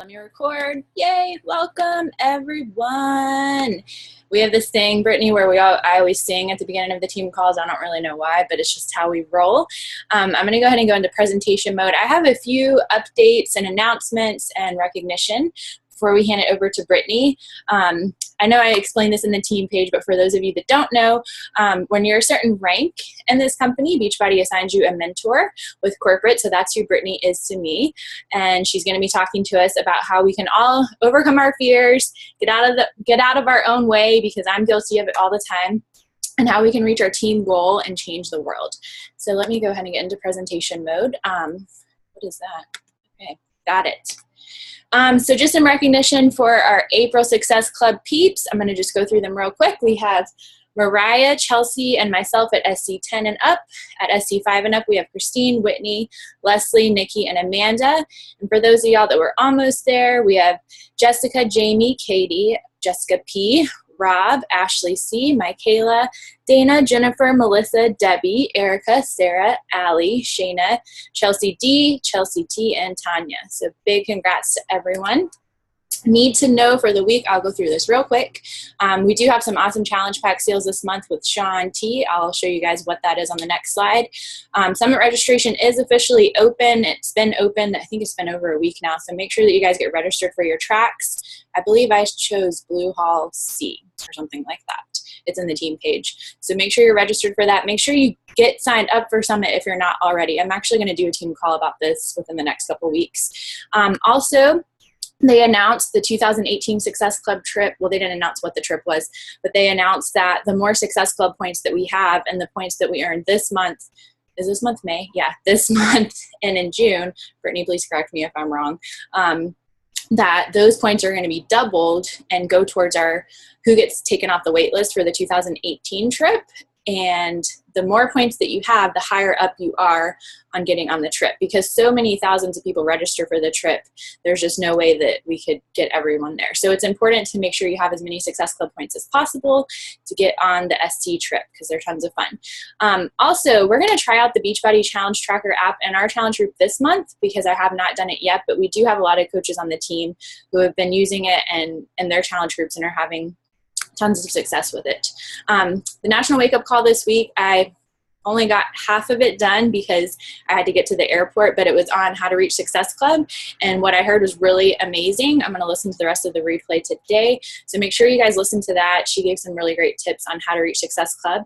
Let me record. Yay! Welcome everyone. We have this thing, Brittany, where I always sing at the beginning of the team calls. I don't really know why, but it's just how we roll. I'm going to go ahead and go into presentation mode. I have a few updates and announcements and recognition before we hand it over to Brittany. I know I explained this in the team page, but for those of you that don't know, when you're a certain rank in this company, Beachbody assigns you a mentor with corporate, so that's who Brittany is to me, and she's going to be talking to us about how we can all overcome our fears, get out of our own way, because I'm guilty of it all the time, and how we can reach our team goal and change the world. So let me go ahead and get into presentation mode. What is that? Okay, got it. So just some recognition for our April Success Club peeps. I'm going to just go through them real quick. We have Mariah, Chelsea, and myself at SC10 and up. At SC5 and up, we have Christine, Whitney, Leslie, Nikki, and Amanda. And for those of y'all that were almost there, we have Jessica, Jamie, Katie, Jessica P., Rob, Ashley C., Michaela, Dana, Jennifer, Melissa, Debbie, Erica, Sarah, Allie, Shayna, Chelsea D., Chelsea T., and Tanya. So big congrats to everyone. Need to know for the week, I'll go through this real quick. We do have some awesome challenge pack sales this month with Sean T. I'll show you guys what that is on the next slide. Summit registration is officially open. It's been open, I think it's been over a week now, so make sure that you guys get registered for your tracks. I believe I chose Blue Hall C or something like that. It's in the team page. So make sure you're registered for that. Make sure you get signed up for Summit if you're not already. I'm actually going to do a team call about this within the next couple weeks. Also, they announced the 2018 Success Club trip. Well, they didn't announce what the trip was, but they announced that the more Success Club points that we have and the points that we earn this month, is this month May? Yeah, this month and in June, Brittany, please correct me if I'm wrong, that those points are going to be doubled and go towards our who gets taken off the wait list for the 2018 trip. And the more points that you have, the higher up you are on getting on the trip, because so many thousands of people register for the trip. There's just no way that we could get everyone there. So it's important to make sure you have as many Success Club points as possible to get on the ST trip, because they're tons of fun. Also, we're going to try out the Beachbody Challenge Tracker app in our challenge group this month, because I have not done it yet, but we do have a lot of coaches on the team who have been using it and in their challenge groups and are having tons of success with it. The National Wake Up Call this week, I only got half of it done because I had to get to the airport, but it was on How to Reach Success Club, and what I heard was really amazing. I'm going to listen to the rest of the replay today, so make sure you guys listen to that. She gave some really great tips on how to reach Success Club.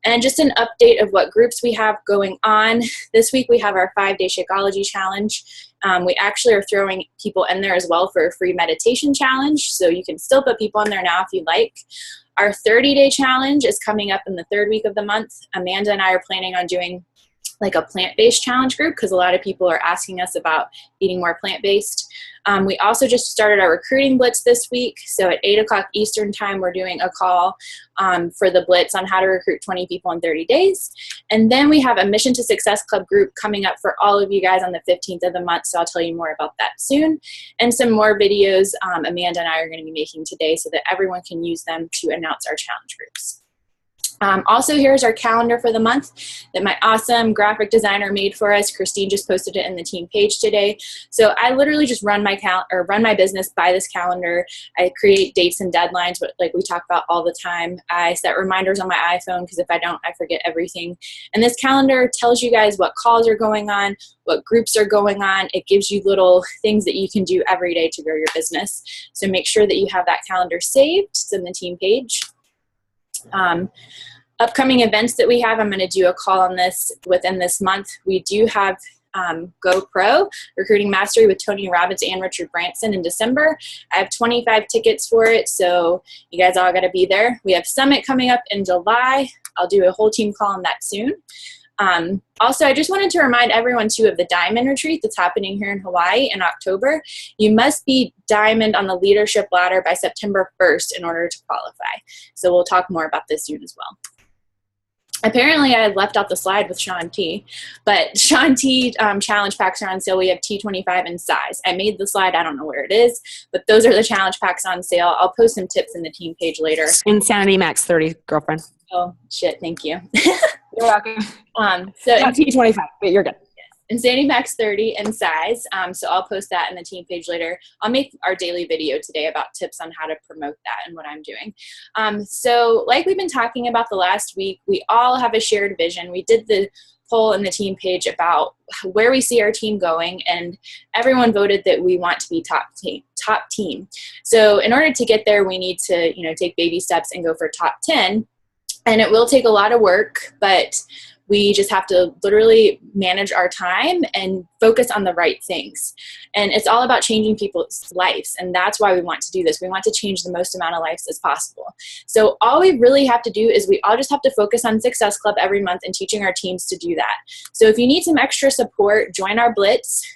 And just an update of what groups we have going on. This week we have our 5-day Shakeology Challenge. We actually are throwing people in there as well for a free meditation challenge, so you can still put people in there now if you like. Our 30-day challenge is coming up in the third week of the month. Amanda and I are planning on doing like a plant-based challenge group, because a lot of people are asking us about eating more plant-based. We also just started our recruiting blitz this week. So at 8 o'clock Eastern time, we're doing a call for the blitz on how to recruit 20 people in 30 days. And then we have a Mission to Success Club group coming up for all of you guys on the 15th of the month. So I'll tell you more about that soon. And some more videos Amanda and I are going to be making today so that everyone can use them to announce our challenge groups. Also, here's our calendar for the month that my awesome graphic designer made for us. Christine just posted it in the team page today. So I literally just run my business by this calendar. I create dates and deadlines, but like we talk about all the time. I set reminders on my iPhone, because if I don't, I forget everything. And this calendar tells you guys what calls are going on, what groups are going on. It gives you little things that you can do every day to grow your business. So make sure that you have that calendar saved. It's in the team page. Upcoming events that we have, I'm going to do a call on this within this month. We do have GoPro Recruiting Mastery with Tony Robbins and Richard Branson in December. I have 25 tickets for it, so you guys all got to be there. We have Summit coming up in July. I'll do a whole team call on that soon. Also, I just wanted to remind everyone too of the Diamond Retreat that's happening here in Hawaii in October. You must be Diamond on the leadership ladder by September 1st in order to qualify. So we'll talk more about this soon as well. Apparently, I had left out the slide with Sean T, but Sean T challenge packs are on sale. We have T25 in size. I made the slide. I don't know where it is, but those are the challenge packs on sale. I'll post some tips in the team page later. Insanity Max 30, girlfriend. Oh, shit. Thank you. You're welcome. So Not T25, but you're good. Insanity Max 30 in size. So I'll post that in the team page later. I'll make our daily video today about tips on how to promote that and what I'm doing. So like we've been talking about the last week, we all have a shared vision. We did the poll in the team page about where we see our team going, and everyone voted that we want to be top team. So in order to get there, we need to, take baby steps and go for top 10. And it will take a lot of work, but we just have to literally manage our time and focus on the right things. And it's all about changing people's lives. And that's why we want to do this. We want to change the most amount of lives as possible. So all we really have to do is we all just have to focus on Success Club every month and teaching our teams to do that. So if you need some extra support, join our Blitz.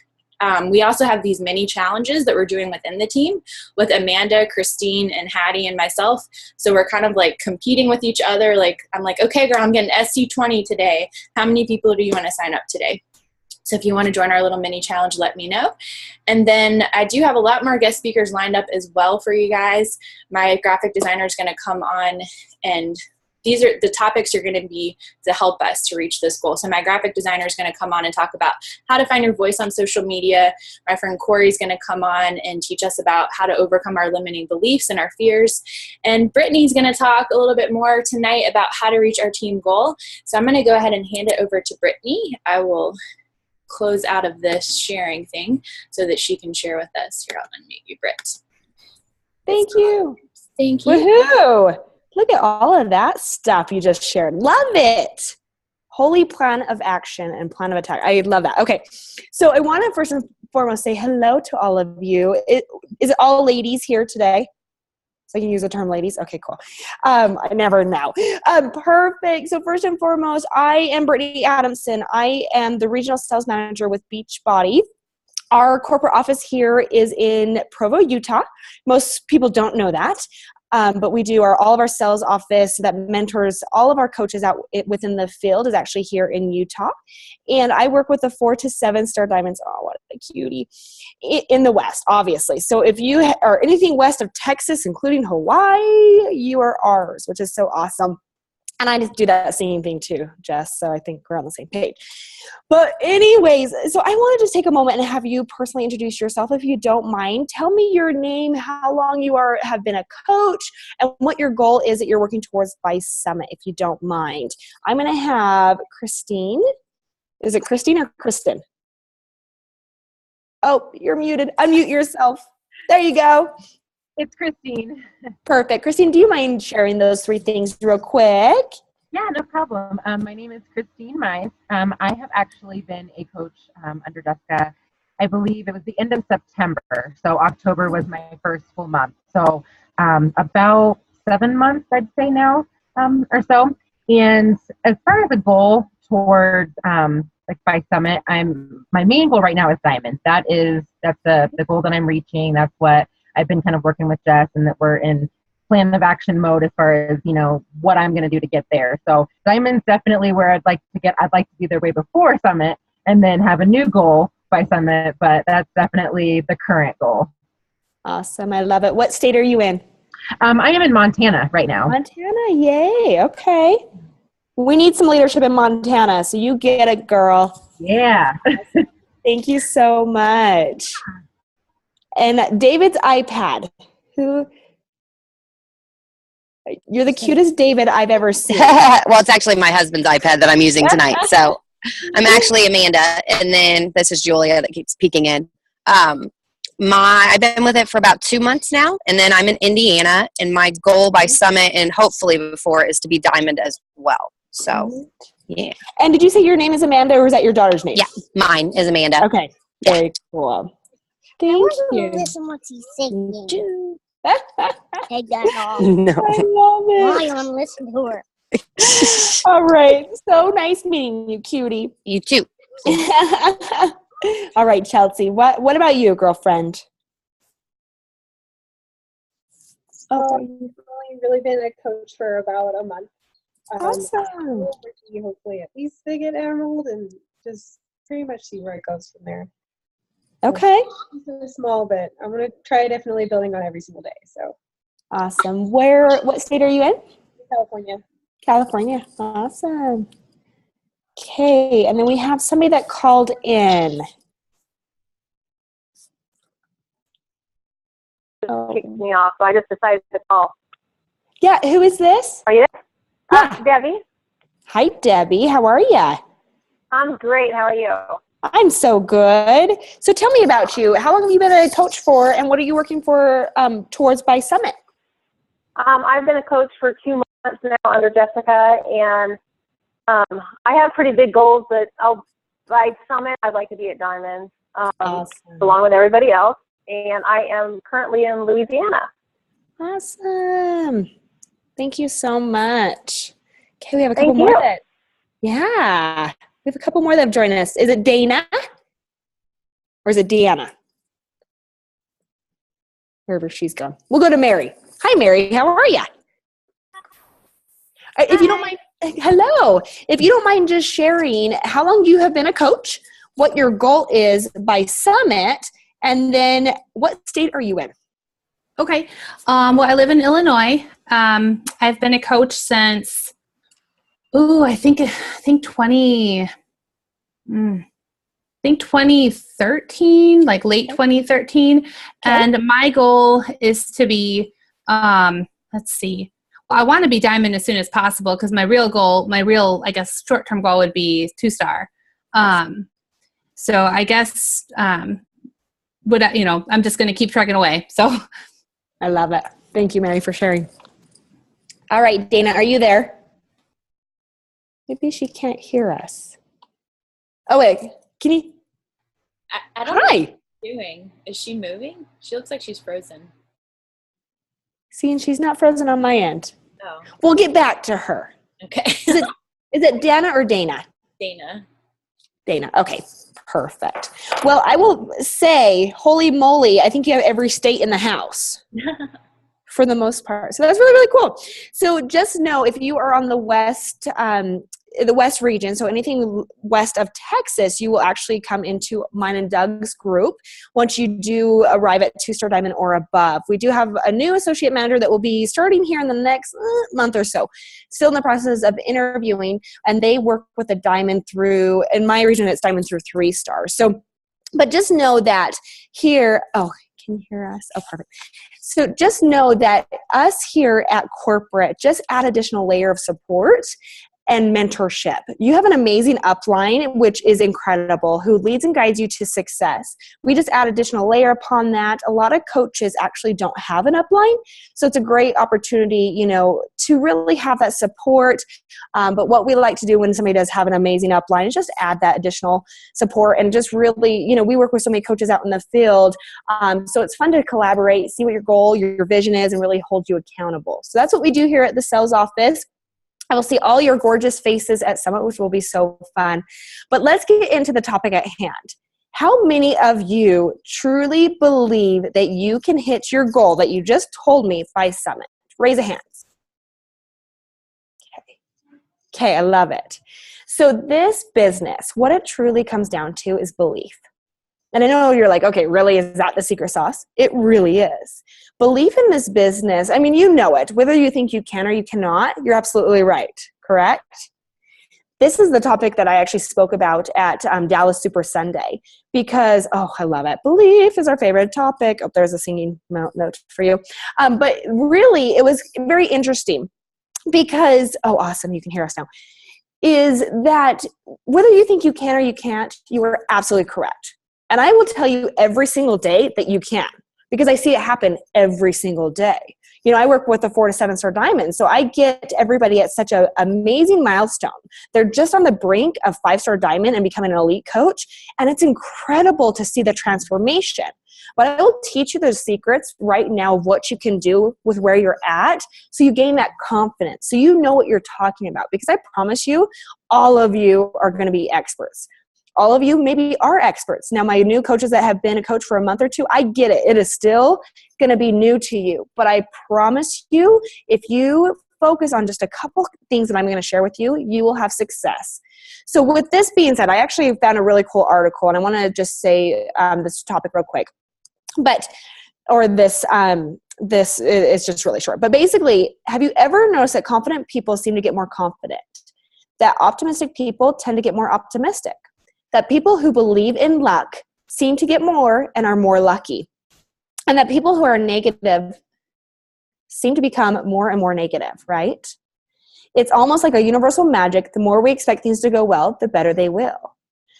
We also have these mini challenges that we're doing within the team with Amanda, Christine, and Hattie and myself. So we're kind of like competing with each other. I'm like, okay, girl, I'm getting SC20 today. How many people do you want to sign up today? So if you want to join our little mini challenge, let me know. And then I do have a lot more guest speakers lined up as well for you guys. My graphic designer is going to come on, and these are the topics are going to be to help us to reach this goal. So my graphic designer is going to come on and talk about how to find your voice on social media. My friend Corey is going to come on and teach us about how to overcome our limiting beliefs and our fears. And Brittany's going to talk a little bit more tonight about how to reach our team goal. So I'm going to go ahead and hand it over to Brittany. I will close out of this sharing thing so that she can share with us. Here, I'll unmute you, Britt. Thank you. Thank you. Woohoo! Look at all of that stuff you just shared. Love it. Holy plan of action and plan of attack. I love that. Okay. So I want to first and foremost say hello to all of you. Is it all ladies here today? So I can use the term ladies? Okay, cool. I never know. Perfect. So first and foremost, I am Brittany Adamson. I am the regional sales manager with Beachbody. Our corporate office here is in Provo, Utah. Most people don't know that. But we do all of our sales office that mentors all of our coaches out within the field is actually here in Utah. And I work with the 4 to 7 star diamonds. Oh, what a cutie. In the West, obviously. So if you are anything west of Texas, including Hawaii, you are ours, which is so awesome. And I just do that singing thing too, Jess, so I think we're on the same page. But anyways, so I want to just take a moment and have you personally introduce yourself, if you don't mind. Tell me your name, how long you have been a coach, and what your goal is that you're working towards by Summit, if you don't mind. I'm going to have Christine. Is it Christine or Kristen? Oh, you're muted. Unmute yourself. There you go. It's Christine. Perfect. Christine, do you mind sharing those 3 things real quick? Yeah, no problem. My name is Christine Mize. I have actually been a coach under Jessica. I believe it was the end of September. So October was my first full month. So about 7 months, I'd say now, or so. And as far as a goal towards by Summit, my main goal right now is Diamond. That's the goal that I'm reaching. That's what I've been kind of working with Jess, and that we're in plan of action mode as far as, what I'm going to do to get there. So Diamond's definitely where I'd like to get. I'd like to be there way before Summit and then have a new goal by Summit, but that's definitely the current goal. Awesome. I love it. What state are you in? I am in Montana right now. Montana. Yay. Okay. We need some leadership in Montana, so you get it, girl. Yeah. Thank you so much. And David's iPad. You're the cutest David I've ever seen. Well, it's actually my husband's iPad that I'm using tonight. So I'm actually Amanda, and then this is Julia that keeps peeking in. I've been with it for about 2 months now, and then I'm in Indiana, and my goal by Summit and hopefully before is to be Diamond as well. So, yeah. And did you say your name is Amanda, or is that your daughter's name? Yeah, mine is Amanda. Okay, very cool. Thank you. Listen what he's singing. I Take that off. No. love Why it. on listen to her? All right. So nice meeting you, cutie. You too. All right, Chelsea. What about you, girlfriend? I've only really been a coach for about a month. Awesome. Hopefully at least they get Emerald and just pretty much see where it goes from there. Okay. It's a small bit. I'm going to try definitely building on every single day. So Awesome. What state are you in? California. California. Awesome. Okay, and then we have somebody that called in. Kicked me off, so I just decided to call. Yeah, who is this? Are you there? Yeah. Debbie? Hi, Debbie. How are you? I'm great. How are you? I'm so good. So tell me about you. How long have you been a coach for, and what are you working for towards by Summit? I've been a coach for 2 months now under Jessica, and I have pretty big goals, but by Summit, I'd like to be at Diamond, Awesome. along with everybody else, and I am currently in Louisiana. Awesome. Thank you so much. Okay, we have a couple Thank more you. yeah. We have a couple more that have joined us. Is it Dana? Or is it Deanna? Wherever she's gone. We'll go to Mary. Hi, Mary. How are you? If you don't mind, hello. If you don't mind just sharing how long you have been a coach, what your goal is by Summit, and then what state are you in? Okay. Well, I live in Illinois. I've been a coach since, I think 2013, like late 2013. Okay. And my goal is to be, let's see. I want to be Diamond as soon as possible because my real, I guess, short-term goal would be 2-star. So I guess, I'm just going to keep trucking away. So I love it. Thank you, Mary, for sharing. All right, Dana, are you there? Maybe she can't hear us. Oh, wait. Can you? I don't know Hi. what she's doing. Is she moving? She looks like she's frozen. See, and she's not frozen on my end. Oh. We'll get back to her. Okay. Is it Dana or Dana? Dana. Dana. Okay. Perfect. Well, I will say, holy moly, I think you have every state in the house for the most part. So that's really, really cool. So just know if you are on the west region, so anything west of Texas, you will actually come into mine and Doug's group once you do arrive at 2-star Diamond or above. We do have a new associate manager that will be starting here in the next month or so. Still in the process of interviewing, and they work with a Diamond through, in my region, it's Diamond through 3 stars. So, but just know that here, can you hear us? Oh, perfect. So just know that us here at corporate just add additional layer of support and mentorship. You have an amazing upline, which is incredible, who leads and guides you to success. We just add additional layer upon that. A lot of coaches actually don't have an upline, so it's a great opportunity, to really have that support. But what we like to do when somebody does have an amazing upline is just add that additional support and just really, we work with so many coaches out in the field, so it's fun to collaborate, see what your goal, your vision is, and really hold you accountable. So that's what we do here at the sales office. I will see all your gorgeous faces at Summit, which will be so fun. But let's get into the topic at hand. How many of you truly believe that you can hit your goal that you just told me by Summit? Raise a hand. Okay, I love it. So this business, what it truly comes down to is belief. And I know you're like, okay, really? Is that the secret sauce? It really is. Belief in this business, you know it. Whether you think you can or you cannot, you're absolutely right, correct? This is the topic that I actually spoke about at Dallas Super Sunday because, I love it. Belief is our favorite topic. Oh, there's a singing note for you. But really, it was very interesting because, awesome, you can hear us now, is that whether you think you can or you can't, you are absolutely correct. And I will tell you every single day that you can, because I see it happen every single day. I work with a 4 to 7 star Diamond, so I get everybody at such an amazing milestone. They're just on the brink of 5-star Diamond and becoming an elite coach, and it's incredible to see the transformation. But I will teach you the secrets right now of what you can do with where you're at so you gain that confidence, so you know what you're talking about, because I promise you, all of you are going to be experts. All of you maybe are experts. Now, my new coaches that have been a coach for a month or two, I get it. It is still going to be new to you. But I promise you, if you focus on just a couple things that I'm going to share with you, you will have success. So with this being said, I actually found a really cool article, and I want to just say this topic real quick. This is just really short. But basically, have you ever noticed that confident people seem to get more confident? that optimistic people tend to get more optimistic, that people who believe in luck seem to get more and are more lucky, and that people who are negative seem to become more and more negative, right? It's almost like a universal magic. The more we expect things to go well, the better they will.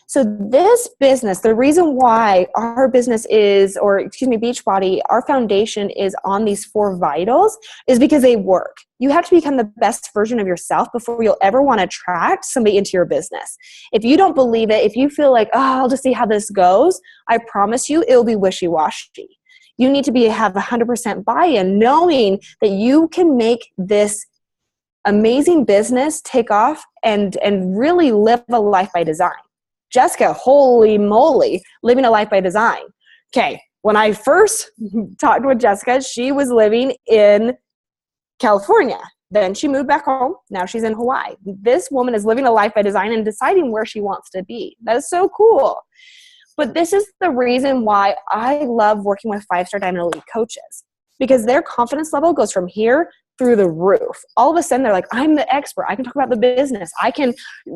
So this business, the reason why our business is, Beachbody, our foundation is on these 4 vitals is because they work. You have to become the best version of yourself before you'll ever want to attract somebody into your business. If you don't believe it, if you feel like, I'll just see how this goes, I promise you it'll be wishy-washy. You need to have 100% buy-in, knowing that you can make this amazing business take off and really live a life by design. Jessica, holy moly, living a life by design. Okay, when I first talked with Jessica, she was living in California. Then she moved back home. Now she's in Hawaii. This woman is living a life by design and deciding where she wants to be. That is so cool. But this is the reason why I love working with 5-star Diamond Elite coaches, because their confidence level goes from here through the roof. All of a sudden, they're like, I'm the expert. I can talk about the business.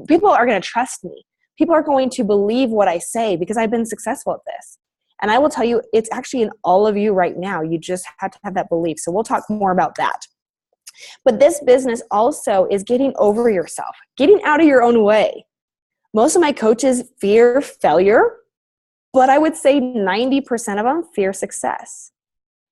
People are going to trust me. People are going to believe what I say because I've been successful at this. And I will tell you, it's actually in all of you right now. You just have to have that belief. So we'll talk more about that. But this business also is getting over yourself, getting out of your own way. Most of my coaches fear failure, but I would say 90% of them fear success.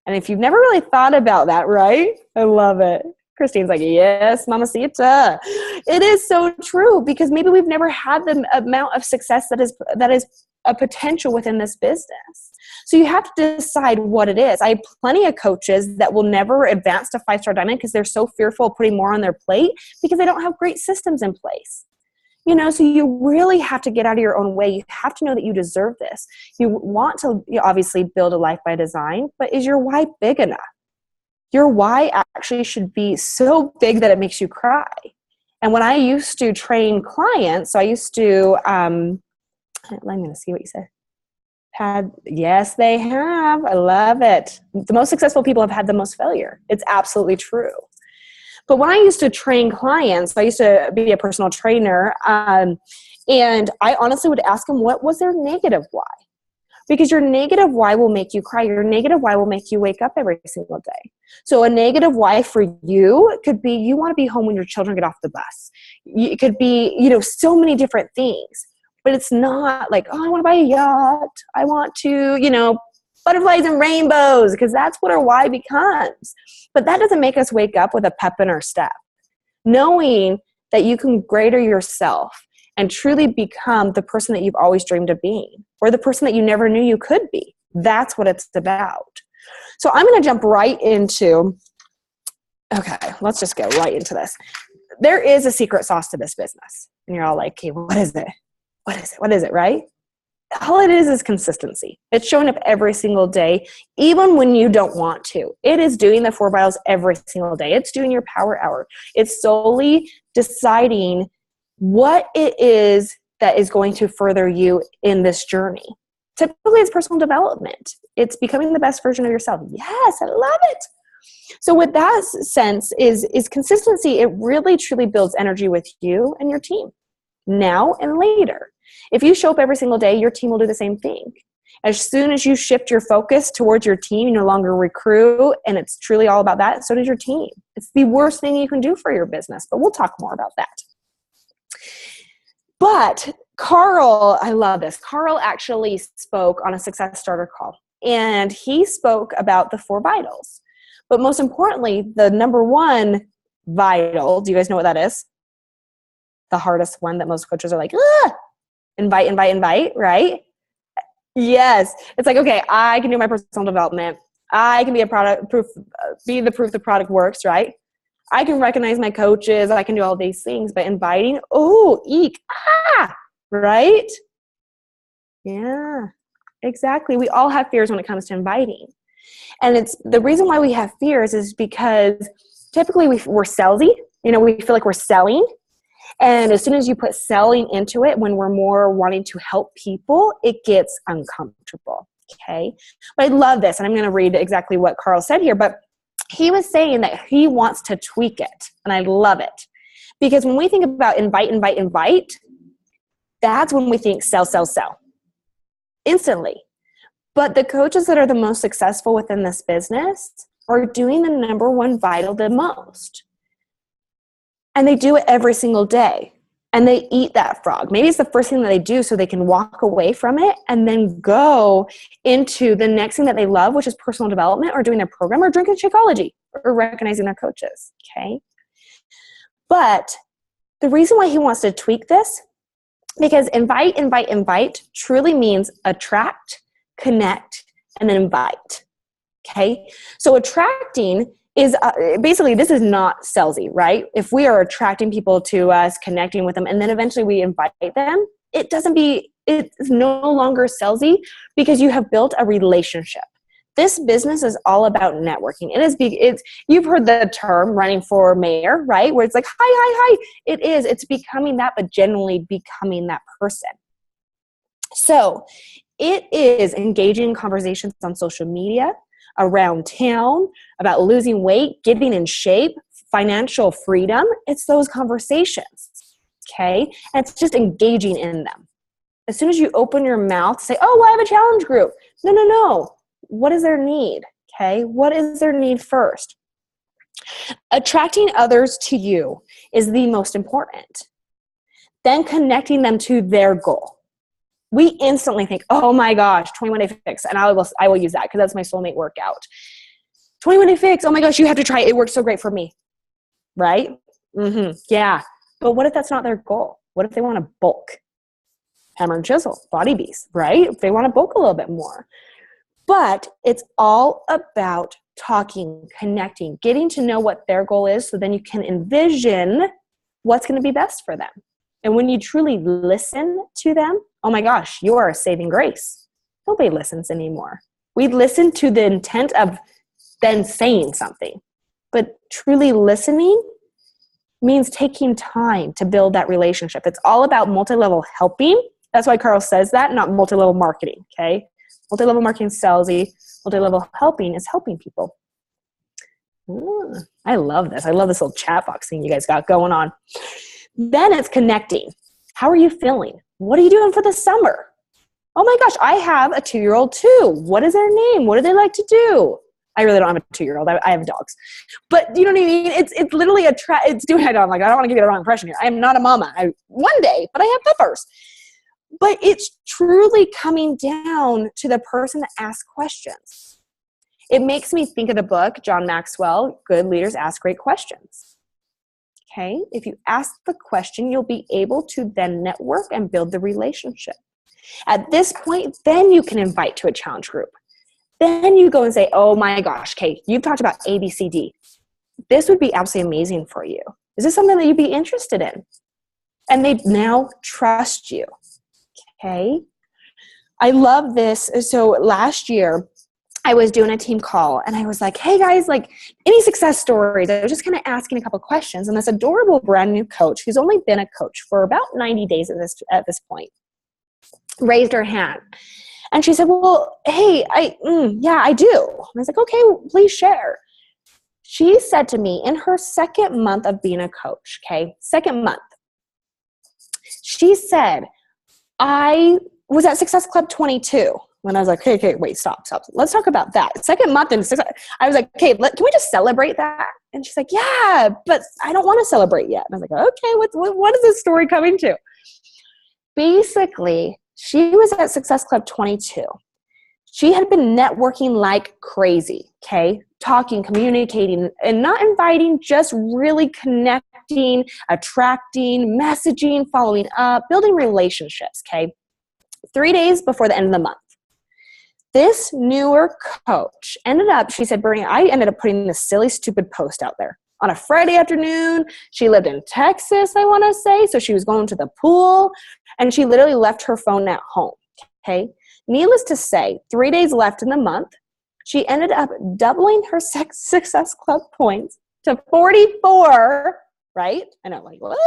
And if you've never really thought about that, right? I love it. Christine's like, yes, mamacita. It is so true, because maybe we've never had the amount of success that is a potential within this business. So you have to decide what it is. I have plenty of coaches that will never advance to 5-star Diamond because they're so fearful of putting more on their plate because they don't have great systems in place. So you really have to get out of your own way. You have to know that you deserve this. You want to obviously build a life by design, but is your why big enough? Your why actually should be so big that it makes you cry. And when I used to train clients, so I used to, I'm going to see what you said. Yes, they have. I love it. The most successful people have had the most failure. It's absolutely true. But when I used to train clients, I used to be a personal trainer, and I honestly would ask them, what was their negative why? Because your negative why will make you cry. Your negative why will make you wake up every single day. So a negative why for you could be you want to be home when your children get off the bus. It could be, so many different things. But it's not like, I want to buy a yacht. I want to, butterflies and rainbows, because that's what our why becomes. But that doesn't make us wake up with a pep in our step. Knowing that you can greater yourself and truly become the person that you've always dreamed of being, or the person that you never knew you could be. That's what it's about. So I'm going to jump right into, okay, let's just go right into this. There is a secret sauce to this business. And you're all like, okay, what is it? What is it? What is it, right? All it is consistency. It's showing up every single day, even when you don't want to. It is doing the 4 vitals every single day. It's doing your power hour. It's solely deciding what it is that is going to further you in this journey. Typically, it's personal development. It's becoming the best version of yourself. Yes, I love it. So with that sense is consistency. It really, truly builds energy with you and your team now and later. If you show up every single day, your team will do the same thing. As soon as you shift your focus towards your team, you no longer recruit, and it's truly all about that, so does your team. It's the worst thing you can do for your business, but we'll talk more about that. But Carl, I love this. Carl actually spoke on a Success Starter call, and he spoke about the 4 vitals. But most importantly, the number 1 vital, do you guys know what that is? The hardest one that most coaches are like, invite, right? Yes. It's like, okay, I can do my personal development. I can be be the proof the product works, right? I can recognize my coaches. I can do all these things, but inviting, right? Yeah, exactly. We all have fears when it comes to inviting. And it's the reason why we have fears is because typically we're salesy. We feel like we're selling. And as soon as you put selling into it, when we're more wanting to help people, it gets uncomfortable, okay? But I love this, and I'm going to read exactly what Carl said here, but he was saying that he wants to tweak it, and I love it, Because when we think about invite, that's when we think sell, sell, sell. Instantly. But the coaches that are the most successful within this business are doing the number one vital the most. And they do it every single day. And they eat that frog. Maybe it's the first thing that they do so they can walk away from it and then go into the next thing that they love, which is personal development or doing their program or drinking Shakeology or recognizing their coaches, okay? But the reason why he wants to tweak this, because invite truly means attract, connect, and then invite, okay? So attracting is basically, this is not salesy, right? If we are attracting people to us, connecting with them, and then eventually we invite them, it's no longer salesy because you have built a relationship. This business is all about networking. You've heard the term running for mayor, right? Where it's like, hi. It's becoming that, but genuinely becoming that person. So it is engaging in conversations on social media, around town, about losing weight, getting in shape, financial freedom. It's those conversations, okay? And it's just engaging in them. As soon as you open your mouth, say, oh, I have a challenge group. No. What is their need, okay? What is their need first? Attracting others to you is the most important. Then connecting them to their goal. We instantly think, oh my gosh, 21 Day Fix. And I will use that because that's my soulmate workout. 21 Day Fix, oh my gosh, you have to try it. It works so great for me, right? Yeah. But what if that's not their goal? What if they want to bulk? Hammer and chisel, body beast, right? If they want to bulk a little bit more. But it's all about talking, connecting, getting to know what their goal is so then you can envision what's going to be best for them. And when you truly listen to them, oh my gosh, you are a saving grace. Nobody listens anymore. We listen to the intent of then saying something. But truly listening means taking time to build that relationship. It's all about multi-level helping. That's why Carl says that, not multi-level marketing, okay? Multi-level marketing is salesy. Multi-level helping is helping people. I love this. I love this little chat box thing you guys got going on. Then it's connecting. How are you feeling? What are you doing for the summer? Oh my gosh, I have a 2-year-old too. What is their name? What do they like to do? I really don't have a 2-year-old. I have dogs. But you know what I mean? It's literally it's doing it. I don't want to give you the wrong impression here. I am not a mama. One day, but I have peppers. But it's truly coming down to the person that asks questions. It makes me think of the book, John Maxwell, Good Leaders Ask Great Questions. Okay? If you ask the question, you'll be able to then network and build the relationship. At this point, then you can invite to a challenge group. Then you go and say, oh my gosh, Kate, you've talked about A, B, C, D. This would be absolutely amazing for you. Is this something that you'd be interested in? And they now trust you. Okay. I love this. So last year I was doing a team call and I was like, hey guys, like any success stories? I was just kind of asking a couple of questions. And this adorable brand new coach who's only been a coach for about 90 days at this point raised her hand. And she said, well, hey, yeah, I do. And I was like, okay, well, please share. She said to me in her second month of being a coach, okay, second month, she said, I was at Success Club 22 when I was like, okay, wait, stop. Let's talk about that. Second month in Success, I was like, okay, can we just celebrate that? And she's like, yeah, but I don't want to celebrate yet. And I was like, okay, what is this story coming to? Basically, she was at Success Club 22. She had been networking like crazy, okay? Talking, communicating, and not inviting, just really connecting, attracting, messaging, following up, building relationships, okay? 3 days before the end of the month. This newer coach ended up, she said, Bernie, I ended up putting this silly, stupid post out there. On a Friday afternoon, she lived in Texas, I want to say, so she was going to the pool, and she literally left her phone at home, okay? Needless to say, 3 days left in the month, she ended up doubling her Success Club points to 44, right? I know, like, what?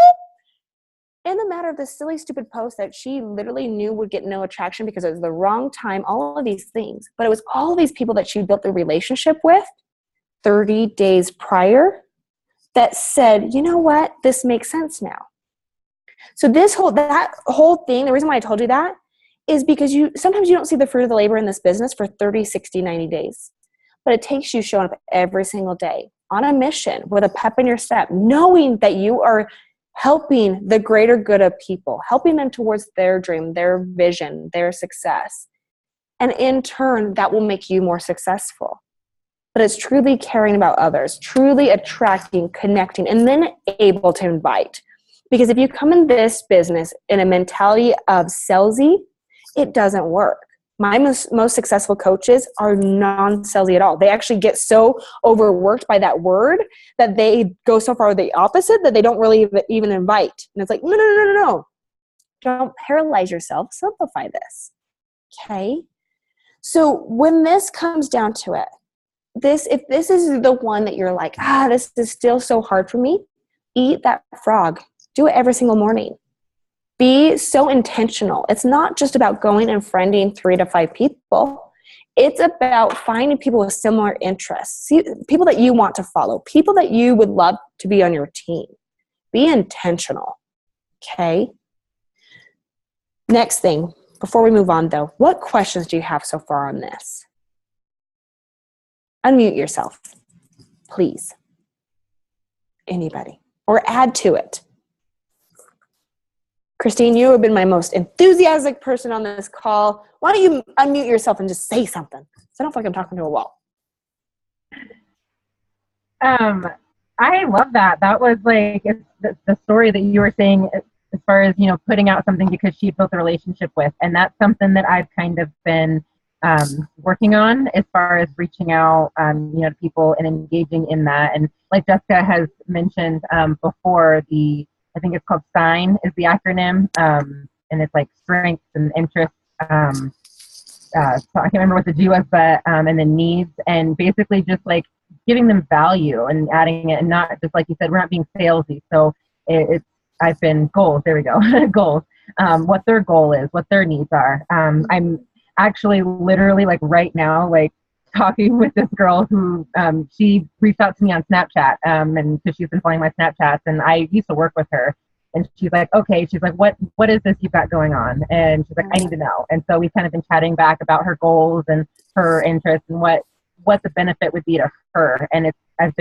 In the matter of this silly, stupid post that she literally knew would get no attraction because it was the wrong time, all of these things. But it was all of these people that she built the relationship with 30 days prior. that said, you know what, this makes sense now. So that whole thing, the reason why I told you that is because sometimes you don't see the fruit of the labor in this business for 30, 60, 90 days. But it takes you showing up every single day on a mission with a pep in your step, knowing that you are helping the greater good of people, helping them towards their dream, their vision, their success. And in turn, that will make you more successful. But it's truly caring about others, truly attracting, connecting, and then able to invite. Because if you come in this business in a mentality of salesy, it doesn't work. My most successful coaches are non-salesy at all. They actually get so overworked by that word that they go so far the opposite that they don't really even invite. And it's like, no. Don't paralyze yourself. Simplify this. Okay? So when this comes down to it, if this is the one that you're like, this is still so hard for me, eat that frog. Do it every single morning. Be so intentional. It's not just about going and friending 3 to 5 people. It's about finding people with similar interests, people that you want to follow, people that you would love to be on your team. Be intentional. Okay? Next thing, before we move on though, what questions do you have so far on this? Unmute yourself, please. Anybody. Or add to it. Christine, you have been my most enthusiastic person on this call. Why don't you unmute yourself and just say something? So I don't feel like I'm talking to a wall. I love that. That was like the story that you were saying as far as, putting out something because she built a relationship with. And that's something that I've kind of been working on as far as reaching out, to people and engaging in that. And like Jessica has mentioned before, I think it's called SIGN is the acronym, and it's like strengths and interests. So I can't remember what the G was, but and then needs, and basically just like giving them value and adding it, and not just like you said, we're not being salesy. So I've been goals. There we go, goals. What their goal is, what their needs are. I'm actually literally like right now, like talking with this girl who she reached out to me on Snapchat, and because she's been following my Snapchats, and I used to work with her, and she's like, okay, she's like, what is this you've got going on? And she's like, I need to know. And so we've kind of been chatting back about her goals and her interests and what the benefit would be to her. And I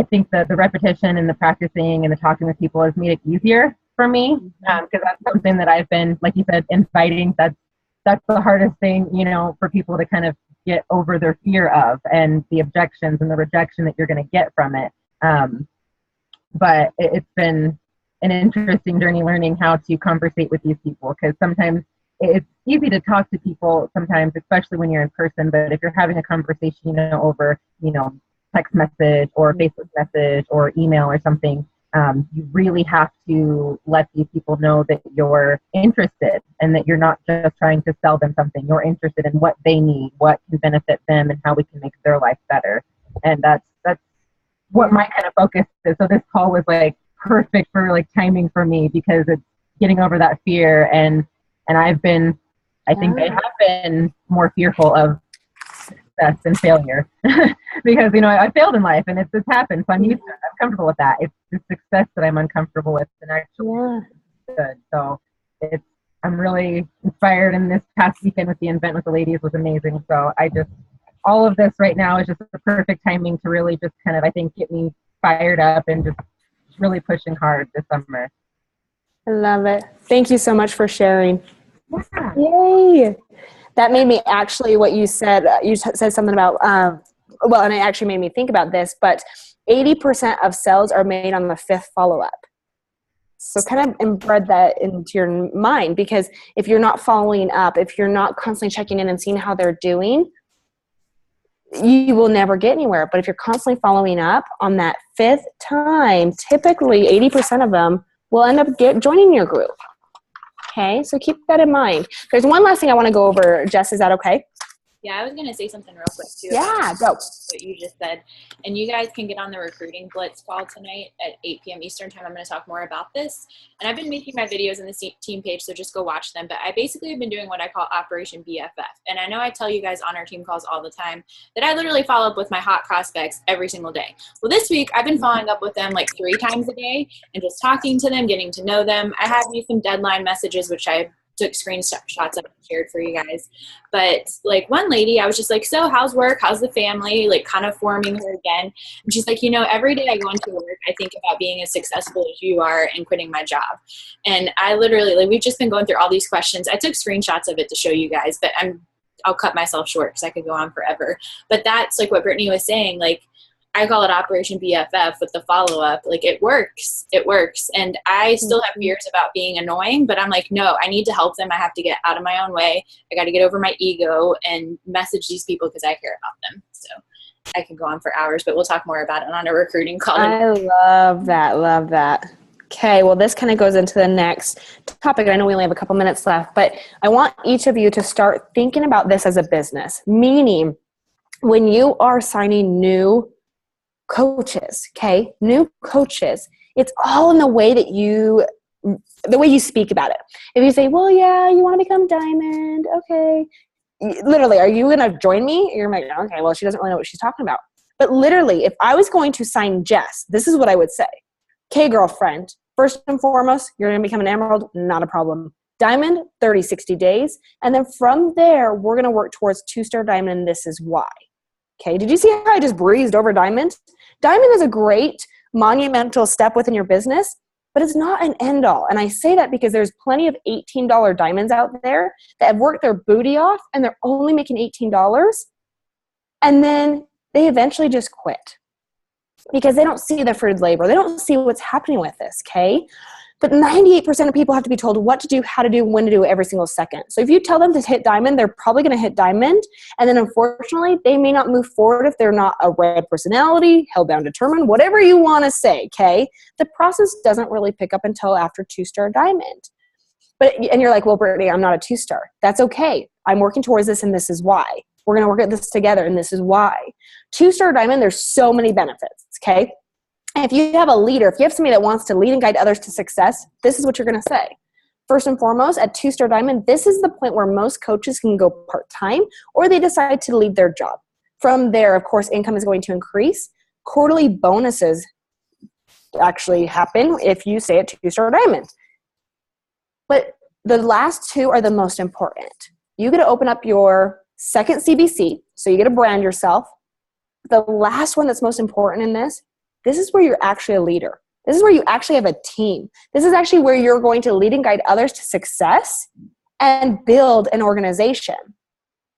think the repetition and the practicing and the talking with people has made it easier for me, because that's something that I've been, like you said, inviting. That's the hardest thing, for people to kind of get over their fear of, and the objections and the rejection that you're going to get from it. But it's been an interesting journey learning how to conversate with these people, because sometimes it's easy to talk to people sometimes, especially when you're in person. But if you're having a conversation, over, text message or Facebook message or email or something, you really have to let these people know that you're interested and that you're not just trying to sell them something. You're interested in what they need, what can benefit them, and how we can make their life better. And that's what my kind of focus is. So this call was like perfect for like timing for me, because it's getting over that fear. And I think they have been more fearful of success than failure because, I failed in life and it's happened. So I'm used to it. I'm comfortable with that. It's the success that I'm uncomfortable with, and actually good. So I'm really inspired, and this past weekend with the event with the ladies was amazing. So all of this right now is just the perfect timing to really just kind of, I think, get me fired up and just really pushing hard this summer. I love it. Thank you so much for sharing. Yeah. Yay. That made me actually, what you said something about, and it actually made me think about this, but 80% of sales are made on the 5th follow-up. So kind of embed that into your mind, because if you're not following up, if you're not constantly checking in and seeing how they're doing, you will never get anywhere. But if you're constantly following up on that 5th time, typically 80% of them will end up joining your group. Okay, so keep that in mind. There's one last thing I want to go over, Jess, is that okay? Yeah, I was going to say something real quick too. Yeah, go. What you just said. And you guys can get on the recruiting blitz call tonight at 8 p.m. Eastern time. I'm going to talk more about this. And I've been making my videos on the team page, so just go watch them. But I basically have been doing what I call Operation BFF. And I know I tell you guys on our team calls all the time that I literally follow up with my hot prospects every single day. Well, this week I've been following up with them like 3 times a day and just talking to them, getting to know them. I have used some deadline messages, which I took screenshots of and shared for you guys. But like one lady, I was just like, so how's work? How's the family? Like kind of forming her again. And she's like, every day I go into work, I think about being as successful as you are and quitting my job. And I literally, like, we've just been going through all these questions. I took screenshots of it to show you guys, but I'll cut myself short because I could go on forever. But that's like what Brittany was saying. Like, I call it Operation BFF with the follow-up. Like, it works. It works. And I still have fears about being annoying, but I'm like, no, I need to help them. I have to get out of my own way. I got to get over my ego and message these people because I care about them. So I can go on for hours, but we'll talk more about it on a recruiting call. I love that. Love that. Okay, well, this kind of goes into the next topic. I know we only have a couple minutes left, but I want each of you to start thinking about this as a business, meaning when you are signing new coaches, okay, new coaches, it's all in the way that you speak about it. If you say, well, yeah, you want to become diamond, okay, literally, are you going to join me? You're like, okay, well, she doesn't really know what she's talking about. But literally, if I was going to sign Jess, this is what I would say. Okay, girlfriend, first and foremost, you're going to become an emerald, not a problem. Diamond, 30, 60 days. And then from there, we're going to work towards 2-star diamond, and this is why. Okay, did you see how I just breezed over diamond? Diamond is a great monumental step within your business, but it's not an end all. And I say that because there's plenty of $18 diamonds out there that have worked their booty off and they're only making $18. And then they eventually just quit because they don't see the fruit labor. They don't see what's happening with this, okay? But 98% of people have to be told what to do, how to do, when to do every single second. So if you tell them to hit diamond, they're probably going to hit diamond. And then unfortunately, they may not move forward if they're not a red personality, held down, determined, whatever you want to say, okay? The process doesn't really pick up until after 2-star diamond. And you're like, well, Brittany, I'm not a 2-star. That's okay. I'm working towards this, and this is why. We're going to work at this together, and this is why. 2-star diamond, there's so many benefits, okay? And if you have a leader, if you have somebody that wants to lead and guide others to success, this is what you're going to say. First and foremost, at 2-star diamond, this is the point where most coaches can go part-time or they decide to leave their job. From there, of course, income is going to increase. Quarterly bonuses actually happen if you stay at 2-star diamond. But the last 2 are the most important. You get to open up your second CBC, so you get to brand yourself. The last one that's most important in this is where you're actually a leader. This is where you actually have a team. This is actually where you're going to lead and guide others to success and build an organization.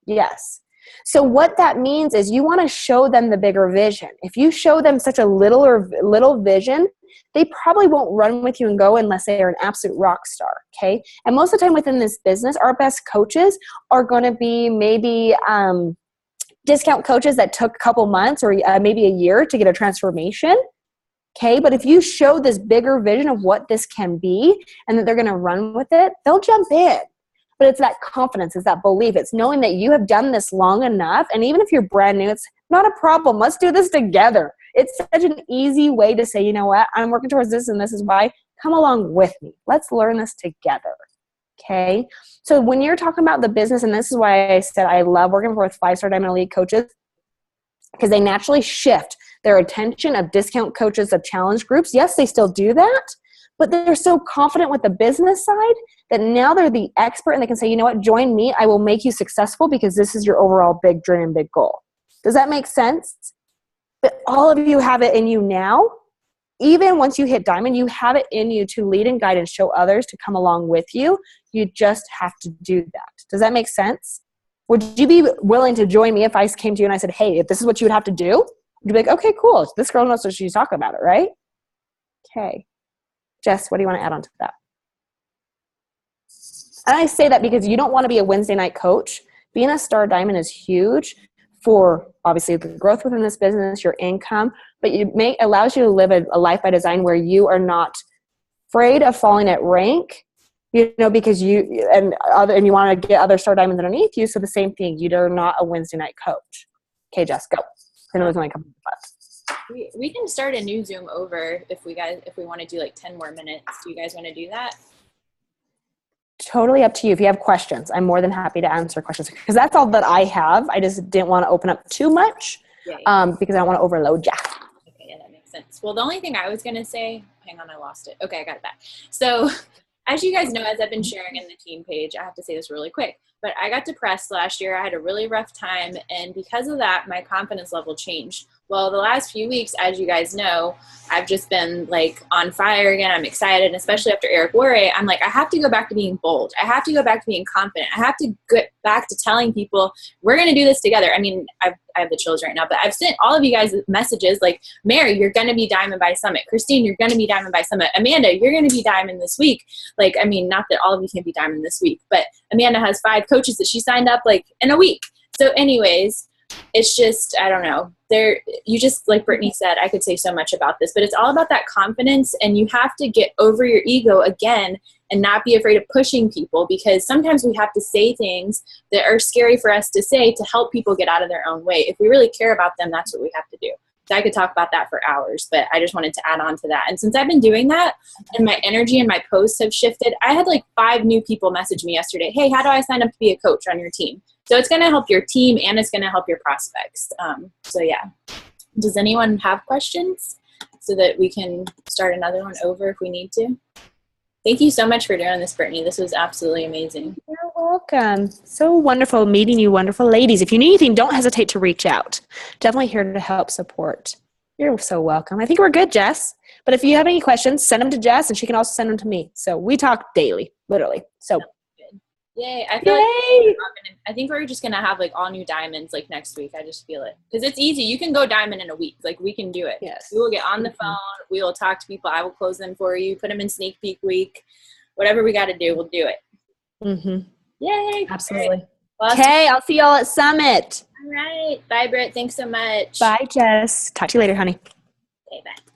Yes. So what that means is you want to show them the bigger vision. If you show them such a little vision, they probably won't run with you and go unless they are an absolute rock star, okay? And most of the time within this business, our best coaches are going to be maybe discount coaches that took a couple months or maybe a year to get a transformation, okay? But if you show this bigger vision of what this can be and that they're going to run with it, they'll jump in. But it's that confidence, it's that belief, it's knowing that you have done this long enough, and even if you're brand new, it's not a problem. Let's do this together. It's such an easy way to say, you know what, I'm working towards this and this is why. Come along with me. Let's learn this together. Okay, so when you're talking about the business, and this is why I said I love working with 5-star diamond elite coaches, because they naturally shift their attention of discount coaches, of challenge groups. Yes, they still do that, but they're so confident with the business side that now they're the expert and they can say, you know what, join me. I will make you successful because this is your overall big dream and big goal. Does that make sense? But all of you have it in you now. Even once you hit diamond, you have it in you to lead and guide and show others to come along with you. You just have to do that. Does that make sense? Would you be willing to join me if I came to you and I said, hey, if this is what you would have to do? You'd be like, okay, cool. This girl knows what she's talking about, it, right? Okay. Jess, what do you want to add on to that? And I say that because you don't want to be a Wednesday night coach. Being a star diamond is huge for obviously the growth within this business, your income, but it allows you to live a life by design where you are not afraid of falling at rank You know, because you and you want to get other star diamonds underneath you. So the same thing. You're not a Wednesday night coach. Okay, Jess, go. Then it was only a couple of left. We can start a new Zoom over if we want to do like 10 more minutes. Do you guys want to do that? Totally up to you. If you have questions, I'm more than happy to answer questions because that's all that I have. I just didn't want to open up too much because I don't want to overload you. Okay, yeah, that makes sense. Well, the only thing I was going to say, hang on, I lost it. Okay, I got it back. So as you guys know, as I've been sharing in the team page, I have to say this really quick, but I got depressed last year. I had a really rough time, and because of that, my confidence level changed. Well, the last few weeks, as you guys know, I've just been like on fire again. I'm excited, and especially after Eric Worre, I'm like, I have to go back to being bold. I have to go back to being confident. I have to get back to telling people we're going to do this together. I mean, I have the chills right now, but I've sent all of you guys messages like, Mary, you're going to be Diamond by Summit. Christine, you're going to be Diamond by Summit. Amanda, you're going to be Diamond this week. Like, I mean, not that all of you can be Diamond this week, but Amanda has 5 coaches that she signed up like in a week. So anyways, it's just, I don't know. You just, like Brittany said, I could say so much about this, but it's all about that confidence, and you have to get over your ego again and not be afraid of pushing people, because sometimes we have to say things that are scary for us to say to help people get out of their own way. If we really care about them, that's what we have to do. So I could talk about that for hours, but I just wanted to add on to that. And since I've been doing that and my energy and my posts have shifted, I had like 5 new people message me yesterday. Hey, how do I sign up to be a coach on your team? So it's going to help your team and it's going to help your prospects. So yeah. Does anyone have questions so that we can start another one over if we need to? Thank you so much for doing this, Brittany. This was absolutely amazing. You're welcome. So wonderful meeting you, wonderful ladies. If you need anything, don't hesitate to reach out. Definitely here to help support. You're so welcome. I think we're good, Jess. But if you have any questions, send them to Jess, and she can also send them to me. So we talk daily, literally. So yay. I feel like I think we're just going to have like all new diamonds like next week. I just feel it. Because it's easy. You can go diamond in a week. Like we can do it. Yes. We will get on the phone. We will talk to people. I will close them for you. Put them in sneak peek week. Whatever we got to do, we'll do it. Mm-hmm. Yay. Absolutely. Well, okay, I'll see y'all at Summit. all right. Bye, Britt. Thanks so much. Bye, Jess. Talk to you later, honey. Okay, bye.